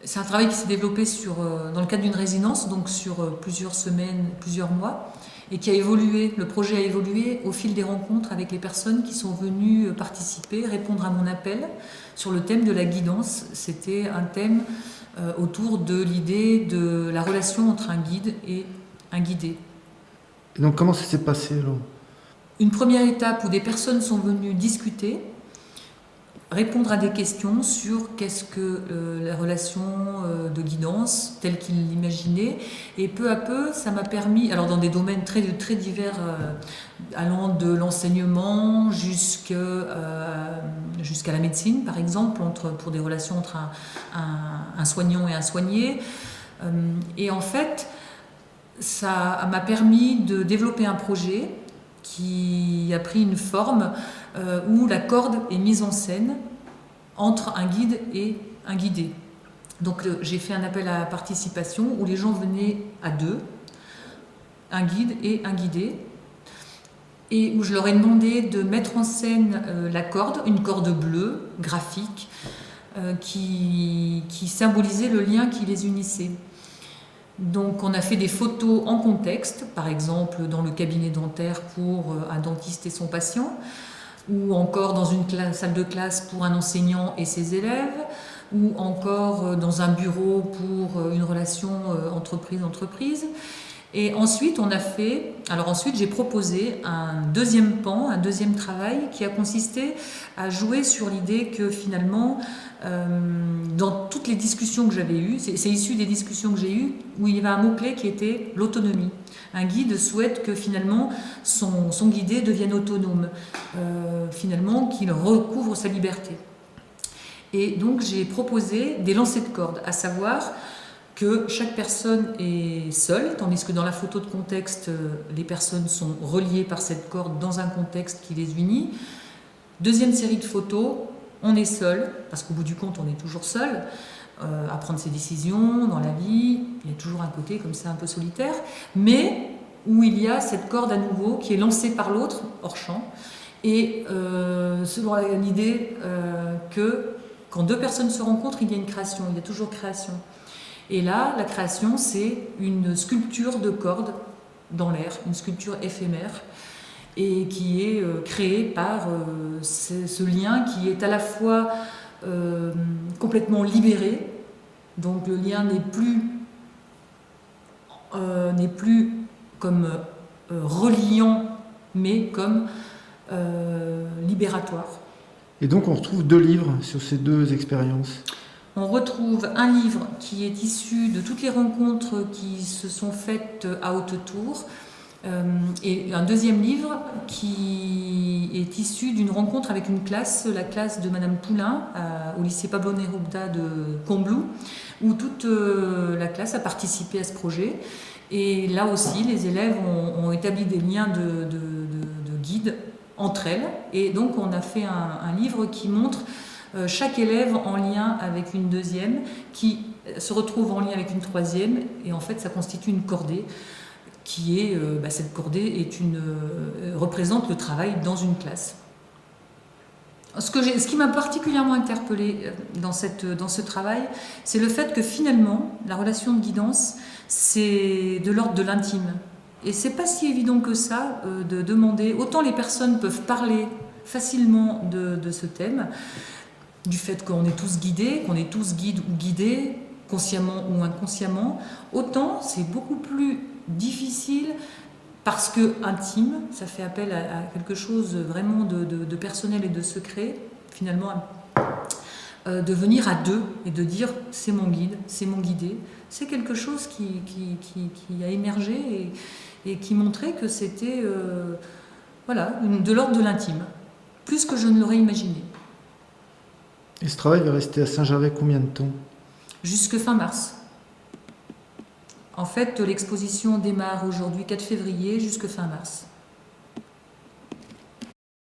C'est un travail qui s'est développé dans le cadre d'une résidence, donc sur plusieurs semaines, plusieurs mois, et qui a évolué. Le projet a évolué au fil des rencontres avec les personnes qui sont venues participer, répondre à mon appel sur le thème de la guidance. C'était un thème autour de l'idée de la relation entre un guide et un guidé. Et donc comment ça s'est passé alors? Une première étape où des personnes sont venues discuter, répondre à des questions sur qu'est-ce que la relation de guidance telle qu'il l'imaginait, et peu à peu ça m'a permis, alors dans des domaines très, très divers, allant de l'enseignement jusqu'à la médecine par exemple, pour des relations entre un soignant et un soigné, et en fait ça m'a permis de développer un projet qui a pris une forme où la corde est mise en scène entre un guide et un guidé. Donc j'ai fait un appel à participation où les gens venaient à deux, un guide et un guidé, et où je leur ai demandé de mettre en scène la corde, une corde bleue, graphique, qui symbolisait le lien qui les unissait. Donc on a fait des photos en contexte, par exemple dans le cabinet dentaire pour un dentiste et son patient, ou encore dans une salle de classe pour un enseignant et ses élèves, ou encore dans un bureau pour une relation entreprise-entreprise. Et ensuite, j'ai proposé un deuxième pan, un deuxième travail qui a consisté à jouer sur l'idée que finalement, dans toutes les discussions que j'avais eues, c'est issu des discussions que j'ai eues, où il y avait un mot-clé qui était l'autonomie. Un guide souhaite que finalement son guidé devienne autonome, finalement qu'il recouvre sa liberté. Et donc j'ai proposé des lancers de cordes, à savoir que chaque personne est seule, tandis que dans la photo de contexte, les personnes sont reliées par cette corde dans un contexte qui les unit. Deuxième série de photos, on est seul, parce qu'au bout du compte, on est toujours seul, à prendre ses décisions dans la vie. Il y a toujours un côté comme ça un peu solitaire, mais où il y a cette corde à nouveau qui est lancée par l'autre, hors champ, et selon l'idée que quand deux personnes se rencontrent, il y a une création, il y a toujours création. Et là, la création, c'est une sculpture de cordes dans l'air, une sculpture éphémère, et qui est créée par ce lien qui est à la fois complètement libéré, donc le lien n'est plus comme reliant, mais comme libératoire. Et donc on retrouve 2 livres sur ces 2 expériences. On retrouve un livre qui est issu de toutes les rencontres qui se sont faites à Haute-Tour, et un deuxième livre qui est issu d'une rencontre avec une classe, la classe de Madame Poulain au lycée Pablo Neruda de Combloux, où toute la classe a participé à ce projet. Et là aussi, les élèves ont établi des liens de guide entre elles. Et donc on a fait un livre qui montre chaque élève en lien avec une deuxième, qui se retrouve en lien avec une troisième, et en fait ça constitue une cordée, qui est, cette cordée représente le travail dans une classe. Ce qui m'a particulièrement interpellée dans ce travail, c'est le fait que finalement, la relation de guidance, c'est de l'ordre de l'intime. Et c'est pas si évident que ça de demander. Autant les personnes peuvent parler facilement de ce thème, du fait qu'on est tous guidés, qu'on est tous guides ou guidés, consciemment ou inconsciemment, autant c'est beaucoup plus difficile parce que intime, ça fait appel à quelque chose vraiment de personnel et de secret, finalement, de venir à deux et de dire c'est mon guide, c'est mon guidé. C'est quelque chose qui a émergé et qui montrait que c'était de l'ordre de l'intime, plus que je ne l'aurais imaginé. Et ce travail va rester à Saint-Gervais combien de temps? Jusque fin mars. En fait, l'exposition démarre aujourd'hui, 4 février, jusque fin mars.